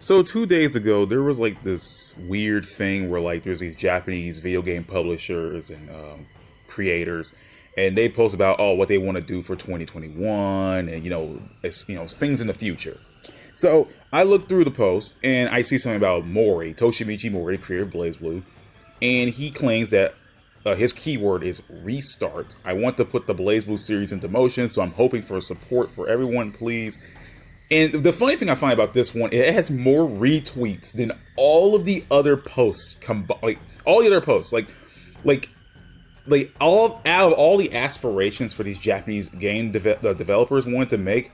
So 2 days ago, there was like this weird thing where like there's these Japanese video game publishers and creators, and they post about what they want to do for 2021, and it's things in the future. So I looked through the post and I see something about Mori, Toshimichi Mori, creator of BlazBlue, and he claims that his keyword is restart. I want to put the BlazBlue series into motion, so I'm hoping for support for everyone, please. And the funny thing I find about this one, it has more retweets than all of the other posts combined. Like all the other posts, like all out of all the aspirations for these Japanese game developers wanted to make,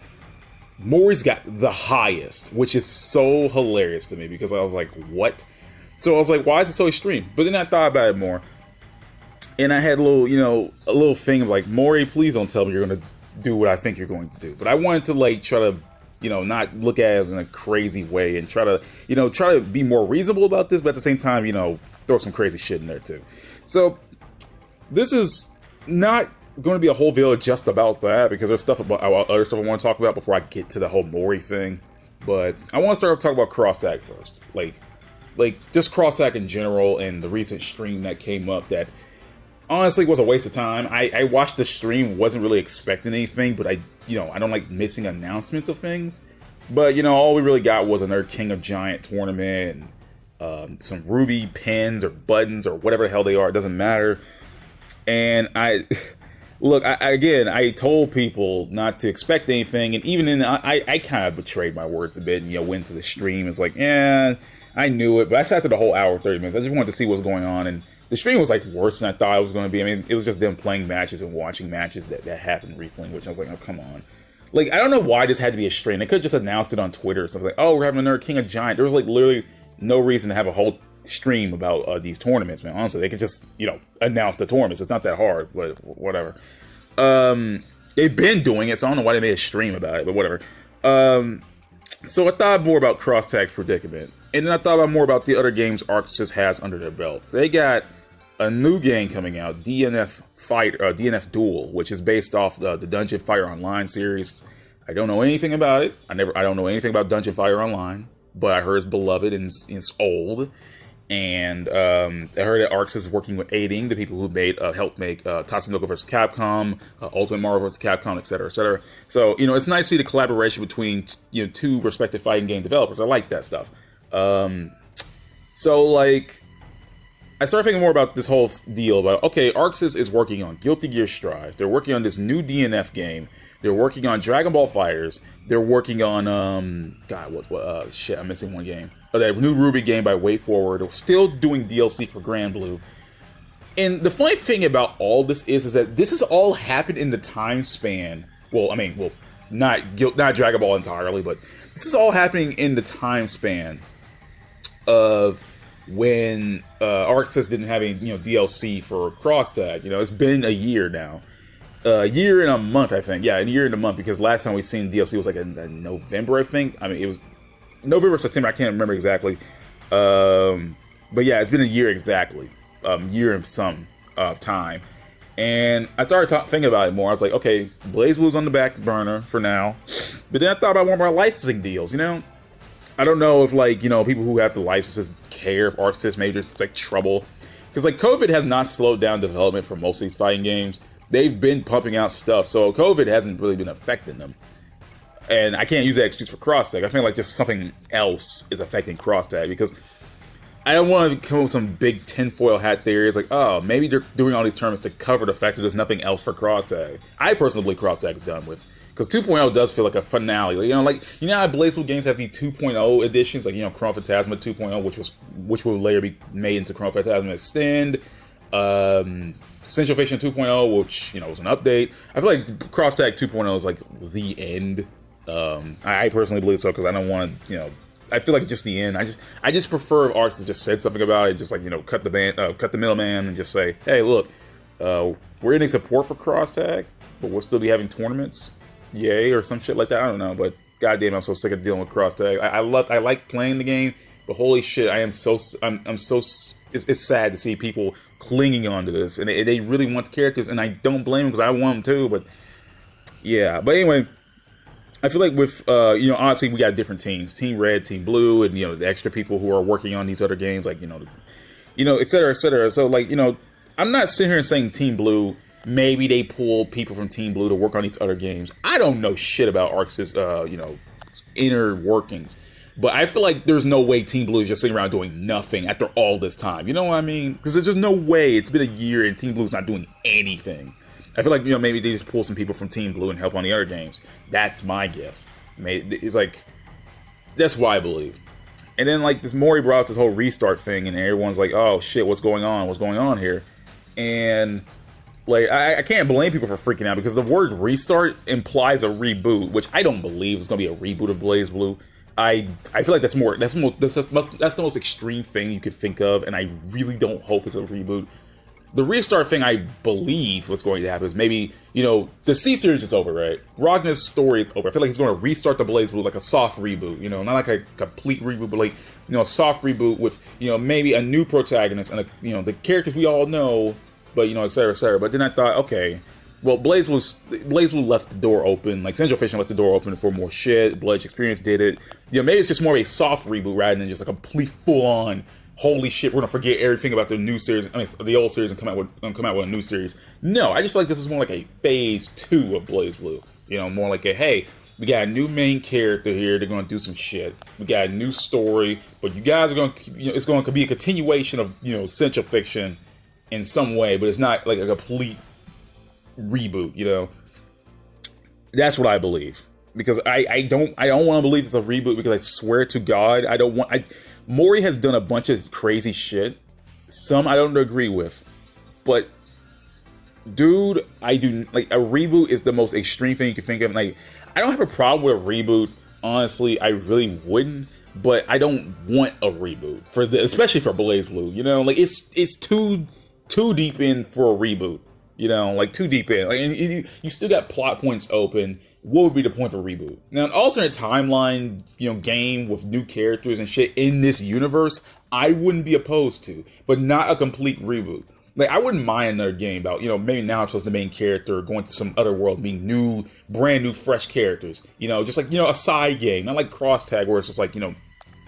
Mori's got the highest, which is so hilarious to me because I was like, what? So I was like, why is it so extreme? But then I thought about it more, and I had a little thing of like, Mori, please don't tell me you're going to do what I think you're going to do. But I wanted to like try to not look at it in a crazy way and try to be more reasonable about this, but at the same time, throw some crazy shit in there too. So this is not going to be a whole video just about that, because there's other stuff I want to talk about before I get to the whole Mori thing. But I want to start talking about Crosstag first, like just Crosstag in general, and the recent stream that came up that honestly was a waste of time. I watched the stream, wasn't really expecting anything, but I don't like missing announcements of things. But all we really got was another King of Giant tournament, and some Ruby pins or buttons or whatever the hell they are. It doesn't matter. And I told people not to expect anything, and even then, I kind of betrayed my words a bit, and went to the stream. It's like, I knew it, but I sat through the whole hour, 30 minutes. I just wanted to see what's going on, and the stream was like worse than I thought it was going to be. I mean, it was just them playing matches and watching matches that happened recently, which I was like, oh, come on. Like, I don't know why this had to be a stream. They could have just announced it on Twitter or something. Like, oh, we're having another King of Giant. There was like literally no reason to have a whole stream about these tournaments, man. Honestly, they could just, announce the tournaments. It's not that hard, but whatever. They've been doing it, so I don't know why they made a stream about it, but whatever. So I thought more about Crosstag's predicament, and then I thought about more about the other games ArcSys has under their belt. They got a new game coming out, DNF Duel, which is based off the Dungeon Fire Online series. I don't know anything about it. I don't know anything about Dungeon Fire Online, but I heard it's beloved and it's old. And I heard that ArcSys is working with aiding the people who helped make Tatsunoko vs. Capcom, Ultimate Marvel vs. Capcom, etc., etc. So it's nice to see the collaboration between two respective fighting game developers. I like that stuff. So like, I started thinking more about this whole deal about, okay, ArcSys is working on Guilty Gear Strive. They're working on this new DNF game. They're working on Dragon Ball FighterZ. They're working on, shit, I'm missing one game. That new Ruby game by WayForward. They're still doing DLC for Grand Blue. And the funny thing about all this is that this has all happened in the time span. Not Dragon Ball entirely, but this is all happening in the time span of when ArcSys didn't have any DLC for Crosstag. It's been a year now. A year and a month, I think. Yeah, a year and a month, because last time we seen DLC was like in November, I think. I mean, it was November, September, I can't remember exactly. But yeah, it's been a year exactly. Year and some time. And I started thinking about it more. I was like, okay, BlazBlue's on the back burner for now. But then I thought about one of our licensing deals, I don't know if, people who have the licenses care if ArcSys made just, trouble. Because, COVID has not slowed down development for most of these fighting games. They've been pumping out stuff, so COVID hasn't really been affecting them. And I can't use that excuse for Crosstag. I feel like just something else is affecting Crosstag, because I don't want to come up with some big tinfoil hat theories like, oh, maybe they're doing all these tournaments to cover the fact that there's nothing else for Crosstag. I personally believe Crosstag is done with. Because 2.0 does feel like a finale. How BlazBlue games have the 2.0 editions, like, Chrono Phantasma 2.0, which will later be made into Chrono Phantasma Extend. Central Fiction 2.0, which, was an update. I feel like Crosstag 2.0 is, like, the end. I personally believe so, because I don't want to, I feel like just the end. I just prefer if ArcSys just said something about it, just like, cut the middleman and just say, hey, look, we're getting support for Crosstag, but we'll still be having tournaments. Yay, or some shit like that. I don't know, but goddamn, I'm so sick of dealing with Crosstag. I like playing the game, but holy shit, it's sad to see people clinging onto this, and they really want the characters, and I don't blame them, because I want them too, but yeah. But anyway, I feel like with, honestly, we got different teams, Team Red, Team Blue, and, the extra people who are working on these other games, like, et cetera, et cetera. So, like, I'm not sitting here and saying Team Blue, maybe they pull people from Team Blue to work on these other games. I don't know shit about ArcSys, inner workings. But I feel like there's no way Team Blue is just sitting around doing nothing after all this time. You know what I mean? Because there's just no way. It's been a year and Team Blue's not doing anything. I feel like, maybe they just pull some people from Team Blue and help on the other games. That's my guess. It's like, that's what I believe. And then, like, this Mori brought out this whole restart thing, and everyone's like, oh, shit, what's going on? What's going on here? And, like, I can't blame people for freaking out, because the word restart implies a reboot, which I don't believe is going to be a reboot of BlazBlue. I feel like that's the most extreme thing you could think of, and I really don't hope it's a reboot. The restart thing, I believe what's going to happen is maybe, the C series is over, right? Ragnar's story is over. I feel like he's going to restart the BlazBlue like a soft reboot, not like a complete reboot, but like, a soft reboot with, maybe a new protagonist and, the characters we all know, but, et cetera, et cetera. But then I thought, okay, well, BlazBlue left the door open, like Central Fiction left the door open for more shit. Blood Experience did it. Maybe it's just more of a soft reboot rather than just a complete full-on, holy shit, we're gonna forget everything about the new series, the old series, and come out with a new series. No, I just feel like this is more like a phase 2 of BlazBlue. More like a, hey, we got a new main character here, they're gonna do some shit. We got a new story, but you guys are gonna, it's going to be a continuation of, Central Fiction in some way, but it's not like a complete reboot. That's what I believe, because I don't want to believe it's a reboot, because I swear to God, Mori has done a bunch of crazy shit. Some I don't agree with, but dude, I do, like, a reboot is the most extreme thing you can think of. Like, I don't have a problem with a reboot, honestly, I really wouldn't, but I don't want a reboot especially for BlazBlue. Like, it's too deep in for a reboot. Like, too deep in. Like, and you still got plot points open. What would be the point for reboot? Now, an alternate timeline, game with new characters and shit in this universe, I wouldn't be opposed to, but not a complete reboot. Like, I wouldn't mind another game about, maybe Naruto's the main character, going to some other world, being brand new, fresh characters. Just like, a side game, not like Crosstag, where it's just like,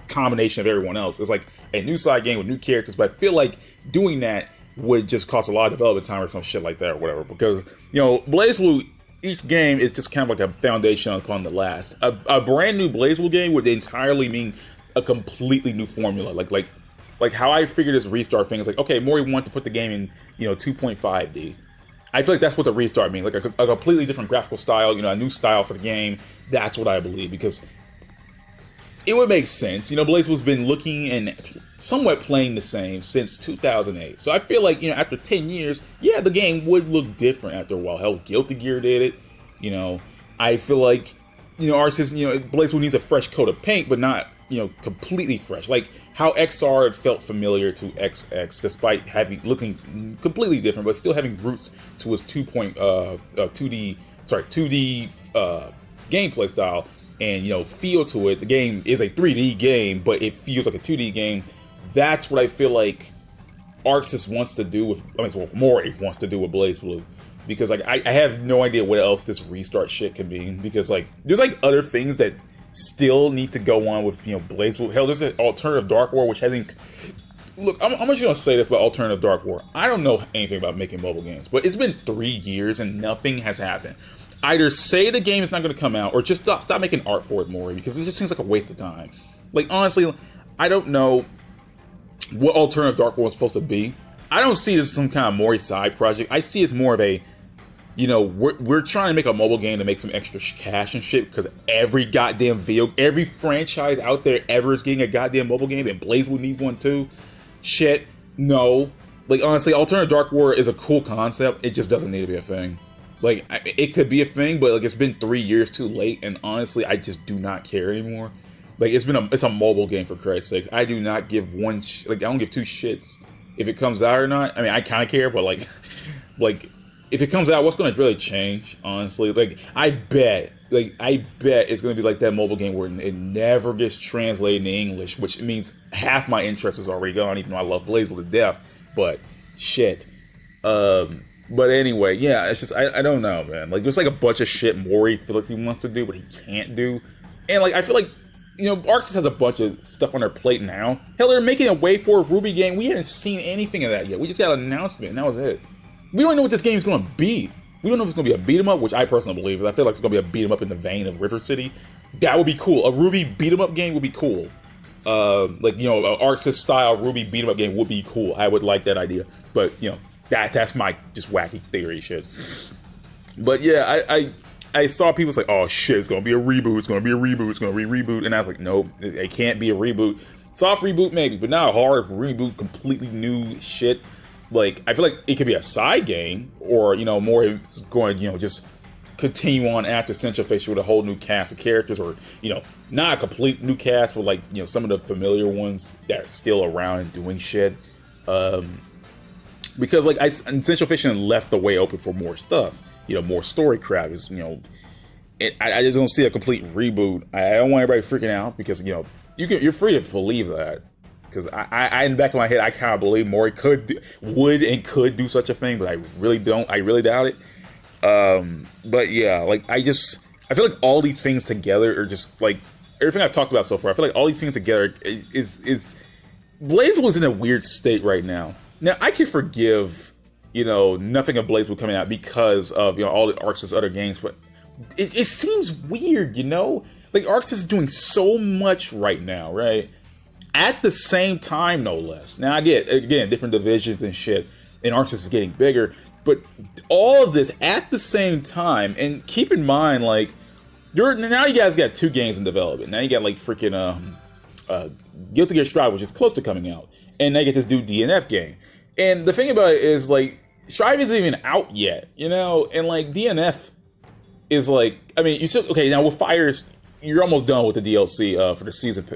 combination of everyone else. It's like a new side game with new characters, but I feel like doing that would just cost a lot of development time or some shit like that or whatever. Because, BlazBlue, each game is just kind of like a foundation upon the last. A brand new BlazBlue game would entirely mean a completely new formula. Like how I figured this restart thing is like, okay, Mori wanted to put the game in, 2.5D. I feel like that's what the restart means. Like a completely different graphical style, a new style for the game. That's what I believe, because it would make sense. BlazBlue's been looking and somewhat playing the same since 2008. So I feel like, after 10 years, yeah, the game would look different after a while. Hell, Guilty Gear did it. I feel like, ArcSys, BlazBlue needs a fresh coat of paint, but not, completely fresh. Like how XR had felt familiar to XX, despite looking completely different, but still having roots to his 2D gameplay style. And, feel to it. The game is a 3D game, but it feels like a 2D game. That's what I feel like ArcSys wants to do with, Mori wants to do with BlazBlue. Because, like, I have no idea what else this restart shit could mean. Because, like, there's, like, other things that still need to go on with, BlazBlue. Hell, there's an alternative Dark War, which hasn't... Look, I'm just going to say this about alternative Dark War. I don't know anything about making mobile games, but it's been 3 years and nothing has happened. Either say the game is not going to come out, or just stop making art for it, Mori, because it just seems like a waste of time. Like, honestly, I don't know what alternative Dark War is supposed to be. I don't see this as some kind of Mori side project. I see it as more of a, we're trying to make a mobile game to make some extra cash and shit, because every franchise out there ever is getting a goddamn mobile game, and BlazBlue needs one too. Shit, no. Like, honestly, alternative Dark War is a cool concept. It just doesn't need to be a thing. Like, it could be a thing, but, like, it's been 3 years too late, and honestly, I just do not care anymore. Like, it's a mobile game, for Christ's sake. I do not give I don't give two shits if it comes out or not. I mean, I kind of care, but, like, if it comes out, what's going to really change, honestly? Like, I bet it's going to be like that mobile game where it never gets translated into English, which means half my interest is already gone, even though I love BlazBlue to death. But, shit. But anyway, yeah, it's just I don't know, man. Like, there's like a bunch of shit Mori feels like he wants to do, but he can't do. And like, I feel like, you know, ArcSys has a bunch of stuff on their plate now. Hell, they're making a Way Forward Ruby game. We haven't seen anything of that yet. We just got an announcement, and that was it. We don't know what this game is going to be. We don't know if it's going to be a beat 'em up, which I personally believe. I feel like it's going to be a beat 'em up in the vein of River City. That would be cool. A Ruby beat 'em up game would be cool. Like, you know, an ArcSys style Ruby beat 'em up game would be cool. I would like that idea. But, you know, that's my just wacky theory shit. But yeah, I saw people say, oh shit, it's gonna be a reboot, it's gonna be a reboot, it's gonna be a reboot, and I was like, nope, it can't be a reboot. Soft reboot maybe, but not a hard reboot, completely new shit. Like, I feel like it could be a side game, or, you know, more it's going, you know, just continue on after Central Fiction with a whole new cast of characters, or, you know, not a complete new cast, but like, you know, some of the familiar ones that are still around and doing shit. Because like Central Fiction left the way open for more stuff, you know, more story crap. Is, you know, I just don't see a complete reboot. I don't want everybody freaking out, because, you know, you're free to believe that, because I in the back of my head I kind of believe Mori could do such a thing, but I really don't. I really doubt it. But yeah, like I feel like all these things together are just like everything I've talked about so far. I feel like all these things together is BlazBlue is in a weird state right now. Now, I can forgive, you know, nothing of BlazBlue coming out because of, you know, all the ArcSys other games, but it seems weird, you know? Like, ArcSys is doing so much right now, right? At the same time, no less. Now, I get, again, different divisions and shit, and ArcSys is getting bigger, but all of this at the same time, and keep in mind, like, now you guys got 2 games in development. Now you got, like, freaking Guilty Gear Strive, which is close to coming out, and now you get this new DNF game. And the thing about it is, like, Strive isn't even out yet, you know? And, like, DNF is, like, I mean, you still, okay, now with Fires, you're almost done with the DLC for the Season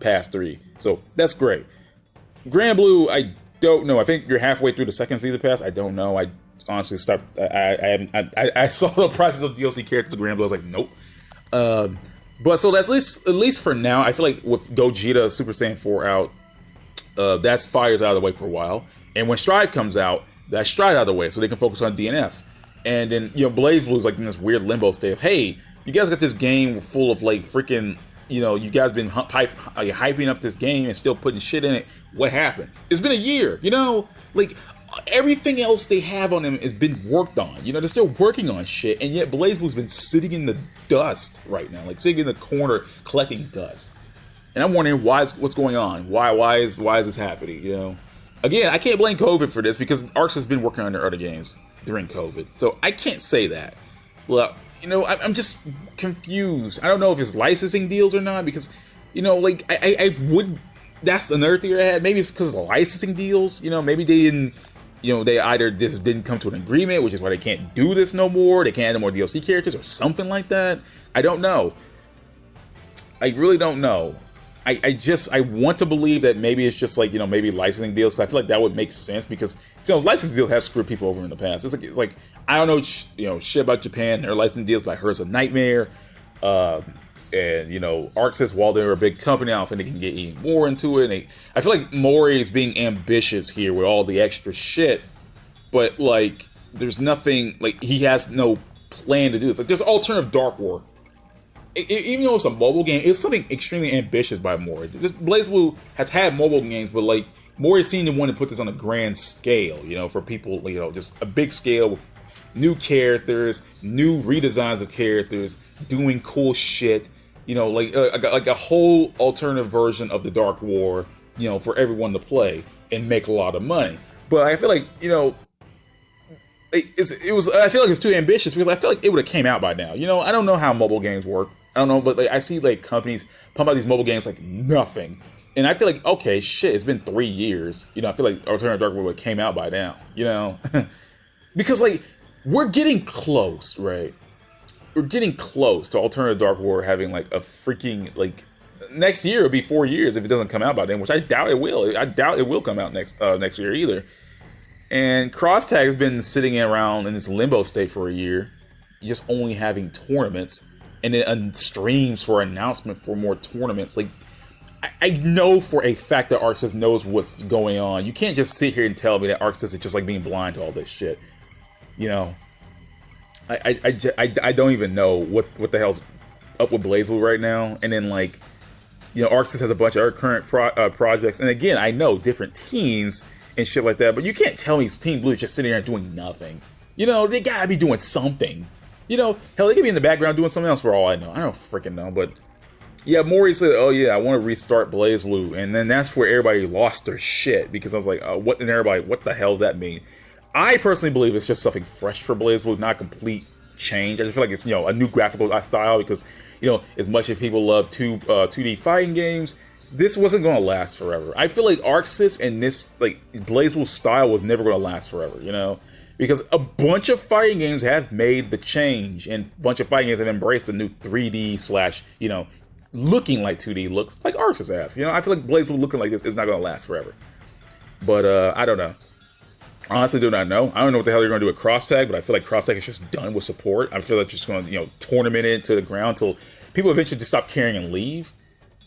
Pass 3. So, that's great. Grand Blue, I don't know. I think you're halfway through the second Season Pass. I don't know. I honestly stopped. I saw the prices of DLC characters of Grand Blue. I was like, nope. But so that's at least for now. I feel like with Gogeta Super Saiyan 4 out, that's Fires out of the way for a while. And when Stride comes out, that's Stride out of the way, so they can focus on DNF. And then, you know, BlazBlue's like in this weird limbo state of, hey, you guys got this game full of like freaking, you know, you guys been hyping up this game and still putting shit in it. What happened? It's been a year, you know? Like, everything else they have on them has been worked on. You know, they're still working on shit, and yet BlazBlue's been sitting in the dust right now, like sitting in the corner collecting dust. And I'm wondering what's going on? Why is this happening? You know, again, I can't blame COVID for this, because ArcSys has been working on their other games during COVID, so I can't say that. Well, you know, I'm just confused. I don't know if it's licensing deals or not, because, you know, like I would. That's another theory I had. Maybe it's because of licensing deals. You know, maybe they didn't. You know, they either just didn't come to an agreement, which is why they can't do this no more. They can't add no more DLC characters or something like that. I don't know. I really don't know. I want to believe that maybe it's just like, you know, maybe licensing deals, because I feel like that would make sense, because, you know, licensing deals have screwed people over in the past. It's like I don't know, you know, shit about Japan. Their licensing deals, but I heard it's a nightmare. And, you know, ArcSys, while they're a big company, I don't think they can get any more into it. And I feel like Mori is being ambitious here with all the extra shit, but like there's nothing, like he has no plan to do this. Like there's alternative Dark War. Even though it's a mobile game, it's something extremely ambitious by Mori. BlazBlue has had mobile games, but like Mori seemed to want to put this on a grand scale, you know, for people, you know, just a big scale with new characters, new redesigns of characters, doing cool shit, you know, like a whole alternative version of the Dark War, you know, for everyone to play and make a lot of money. But I feel like, you know, it was. I feel like it's too ambitious, because I feel like it would have came out by now. You know, I don't know how mobile games work. I don't know, but like I see like companies pump out these mobile games like nothing, and I feel like, okay, shit, it's been 3 years. You know, I feel like Alternative Dark World came out by now. You know, because like we're getting close, right? We're getting close to Alternative Dark War having like a freaking like next year. It'll be 4 years if it doesn't come out by then, which I doubt it will. I doubt it will come out next year either. And Crosstag has been sitting around in this limbo state for a year, just only having tournaments, and then streams for announcement for more tournaments. Like, I know for a fact that ArcSys knows what's going on. You can't just sit here and tell me that ArcSys is just like being blind to all this shit. you know, I don't even know what the hell's up with BlazBlue right now. And then like, you know, ArcSys has a bunch of other current projects, and again, I know different teams and shit like that, but you can't tell me Team Blue is just sitting there doing nothing. You know, they gotta be doing something. You know, hell, they could be in the background doing something else for all I know. I don't freaking know, but yeah, Maury said, "Oh yeah, I want to restart BlazBlue," and then that's where everybody lost their shit because I was like, "What?" And everybody, "What the hell does that mean?" I personally believe it's just something fresh for BlazBlue, not complete change. I just feel like it's, you know, a new graphical style because, you know, as much as people love 2D fighting games, this wasn't going to last forever. I feel like ArcSys and this, like, BlazBlue style was never going to last forever, you know? Because a bunch of fighting games have made the change, and a bunch of fighting games have embraced the new 3D slash, you know, looking like 2D looks, like ArcSys has. You know, I feel like BlazBlue looking like this is not going to last forever. But, I don't know. Honestly, do not know. I don't know what the hell you're going to do with Crosstag, but I feel like Crosstag is just done with support. I feel like just going to, you know, tournament it to the ground until people eventually just stop caring and leave.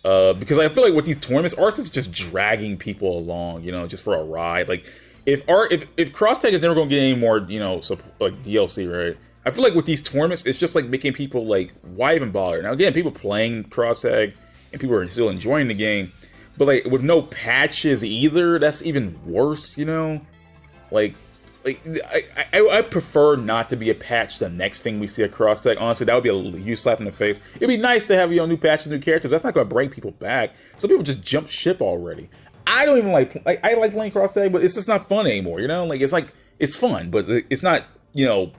Because I feel like with these tournaments, ArcSys is just dragging people along, you know, just for a ride. Like, if Crosstag is never going to get any more, you know, like DLC, right? I feel like with these tournaments, it's just like making people like, why even bother? Now, again, people playing Crosstag and people are still enjoying the game, but like with no patches either, that's even worse, you know? Like I prefer not to be a patch the next thing we see at Crosstag. Honestly, that would be a huge slap in the face. It'd be nice to have, you know, new patches, new characters. That's not going to bring people back. Some people just jump ship already. I don't even like I like playing Crosstag, but it's just not fun anymore, you know? Like, it's fun, but it's not, you know,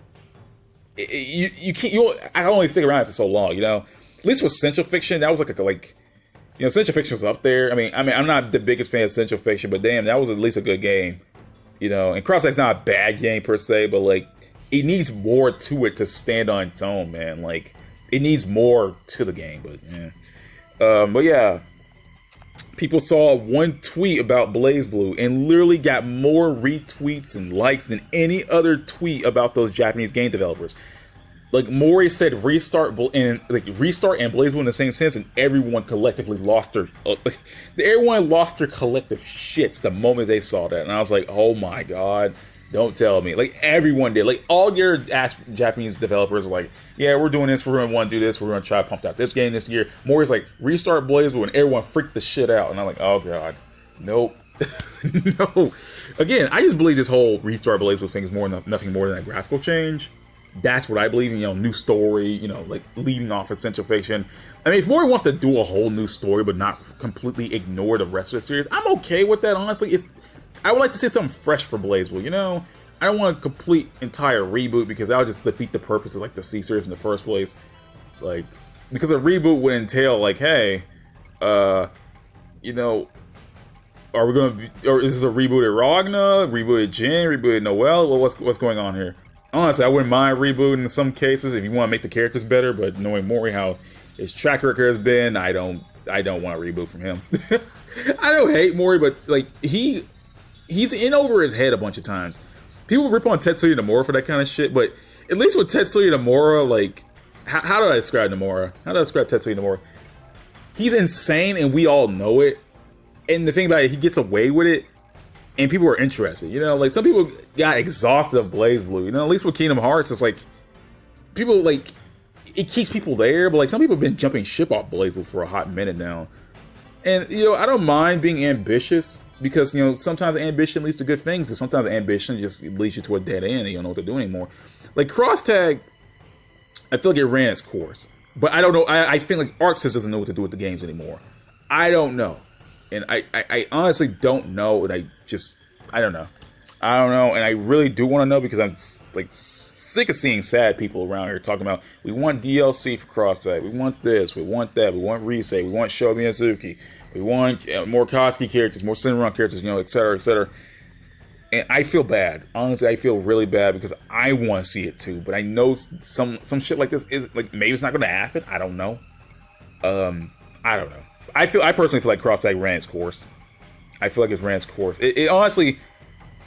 you can't, I can only stick around for so long, you know? At least with Central Fiction, that was like, you know, Central Fiction was up there. I mean, I'm not the biggest fan of Central Fiction, but damn, that was at least a good game. You know, and Crosstag's not a bad game per se, but like, it needs more to it to stand on its own, man. Like, it needs more to the game, but yeah. But yeah, people saw one tweet about BlazBlue and literally got more retweets and likes than any other tweet about those Japanese game developers. Like, Maury said restart and BlazBlue in the same sense, and everyone collectively lost their collective shits the moment they saw that. And I was like, oh my god, don't tell me. Like, everyone did. Like, all your Japanese developers were like, yeah, we're doing this, we're going to want to do this, we're going to try to pump out this game this year. Maury's like, restart BlazBlue, and everyone freaked the shit out. And I'm like, oh god, nope. No. Again, I just believe this whole restart BlazBlue thing is nothing more than a graphical change. That's what I believe in, you know, new story, you know, like leading off of Central Fiction. I mean, if Maury wants to do a whole new story but not completely ignore the rest of the series, I'm okay with that, honestly. I would like to see something fresh for BlazBlue, you know? I don't want a complete entire reboot because that would just defeat the purpose of like the C series in the first place. Like, because a reboot would entail like, hey, you know, are we going to be, or is this a rebooted Ragna, rebooted Jin, rebooted Noelle? Well, what's going on here? Honestly, I wouldn't mind rebooting in some cases if you want to make the characters better, but knowing Maury how his track record has been, I don't want to reboot from him. I don't hate Maury, but like he's in over his head a bunch of times. People rip on Tetsuya Nomura for that kind of shit, but at least with Tetsuya Nomura, like, how do I describe Nomura? How do I describe Tetsuya Nomura? He's insane, and we all know it. And the thing about it, he gets away with it. And people are interested, you know, like some people got exhausted of BlazBlue, you know, at least with Kingdom Hearts, it's like, people like, it keeps people there, but like some people have been jumping ship off BlazBlue for a hot minute now. And, you know, I don't mind being ambitious because, you know, sometimes ambition leads to good things, but sometimes ambition just leads you to a dead end and you don't know what to do anymore. Like Crosstag, I feel like it ran its course, but I don't know, I feel like ArcSys doesn't know what to do with the games anymore. I don't know. And I honestly don't know, and I don't know. And I really do want to know because I'm like sick of seeing sad people around here talking about, we want DLC for Crosstag, we want this, we want that, we want Risei, we want Shobi Miyazuki, we want more Koski characters, more Shinron characters, you know, etc., etc. And I feel bad. Honestly, I feel really bad because I want to see it too, but I know some shit like this is, like, maybe it's not going to happen. I don't know. I don't know. I personally feel like Crosstag ran its course. I feel like it's ran its course. It honestly,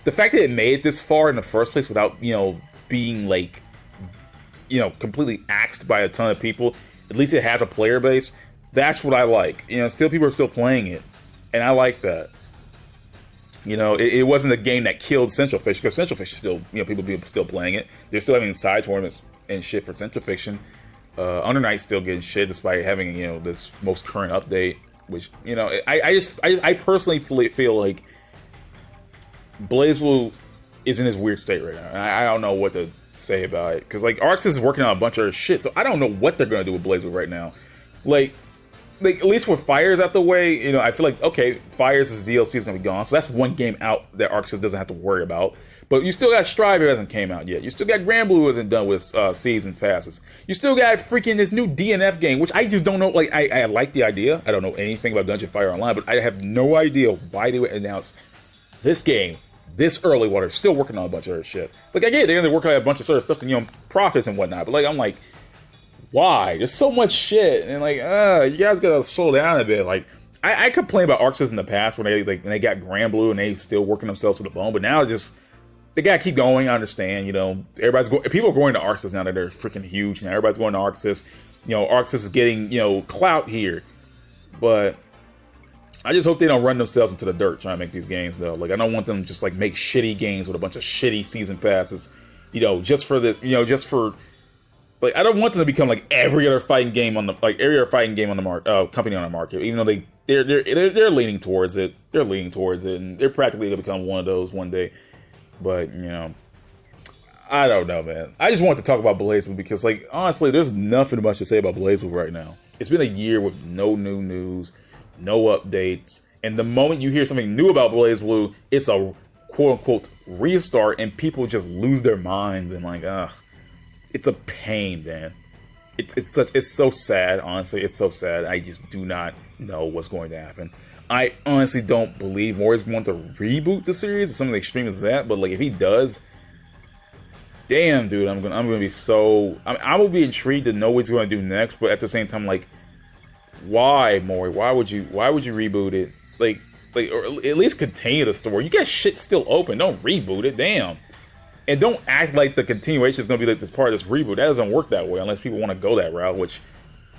the fact that it made it this far in the first place without, you know, being like, you know, completely axed by a ton of people, at least it has a player base. That's what I like. You know, still people are still playing it, and I like that. You know, it wasn't a game that killed Central Fiction, because Central Fiction still, you know, people still playing it. They're still having side tournaments and shit for Central Fiction. Under Night's still getting shit despite having, you know, this most current update, which, you know, I personally feel like BlazBlue is in this weird state right now. And I don't know what to say about it, because like ArcSys is working on a bunch of shit, so I don't know what they're gonna do with BlazBlue right now. Like at least with Fires out the way, you know, I feel like, okay, Fires' DLC is gonna be gone, so that's one game out that ArcSys doesn't have to worry about. But you still got Strive that hasn't came out yet. You still got GranBlue who isn't done with season passes. You still got freaking this new DNF game, which I just don't know. Like, I like the idea. I don't know anything about Dungeon Fire Online, but I have no idea why they would announce this game this early while they're still working on a bunch of other shit. Like, I get it, they're working on a bunch of other stuff to, you know, profits and whatnot, but like, I'm like, why? There's so much shit, and like, you guys gotta slow down a bit. Like, I complained about ArcSys in the past when they got GranBlue and they still working themselves to the bone, but now it's just, they gotta keep going. I understand, you know, people are going to ArcSys now that they're freaking huge. Now everybody's going to ArcSys. You know, ArcSys is getting, you know, clout here, but I just hope they don't run themselves into the dirt trying to make these games, though. Like, I don't want them to just like make shitty games with a bunch of shitty season passes, you know, just for this, you know, just for, like, I don't want them to become like every other fighting game on the market, company on the market. Even though they're leaning towards it, and they're practically gonna become one of those one day. But, you know, I don't know, man. I just want to talk about BlazBlue because, like, honestly, there's nothing much to say about BlazBlue right now. It's been a year with no new news, no updates, and the moment you hear something new about BlazBlue, it's a quote-unquote restart, and people just lose their minds, and like, ugh. It's a pain, man. It's so sad, honestly. It's so sad. I just do not know what's going to happen. I honestly don't believe Mori's going to reboot the series. It's something extreme as that, but like if he does, damn, dude, I'm gonna be so. I will be intrigued to know what he's going to do next. But at the same time, like, why, Mori? Why would you reboot it? Like, or at least continue the story. You got shit still open. Don't reboot it. Damn. And don't act like the continuation is going to be like this part of this reboot. That doesn't work that way unless people want to go that route, which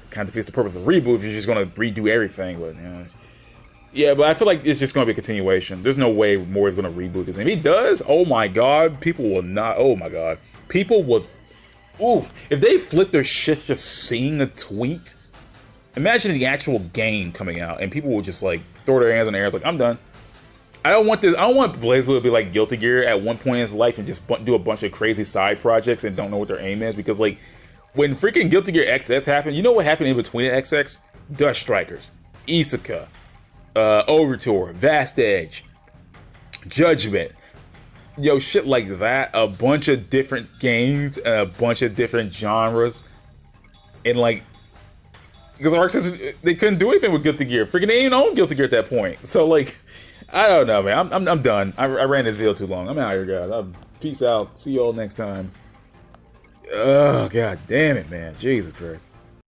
kind of defeats the purpose of reboot if you're just going to redo everything. But, you know, yeah, but I feel like it's just going to be a continuation. There's no way Mori's going to reboot this. And if he does, oh my god, people will not. Oh my god, people will. Oof! If they flip their shit just seeing a tweet, imagine the actual game coming out and people will just like throw their hands in the air. It's like, I'm done. I don't want BlazBlue to be like Guilty Gear at one point in his life and just do a bunch of crazy side projects and don't know what their aim is, because like when freaking Guilty Gear XS happened, you know what happened in between XX? Dust Strikers, Isuka, Overture, Vast Edge, Judgment, yo, shit like that. A bunch of different games, a bunch of different genres, and like, because ArcSys, they couldn't do anything with Guilty Gear. Freaking they didn't own Guilty Gear at that point. So like, I don't know, man. I'm done. I ran this video too long. I'm out here, guys. Peace out. See y'all next time. Oh, god damn it, man. Jesus Christ.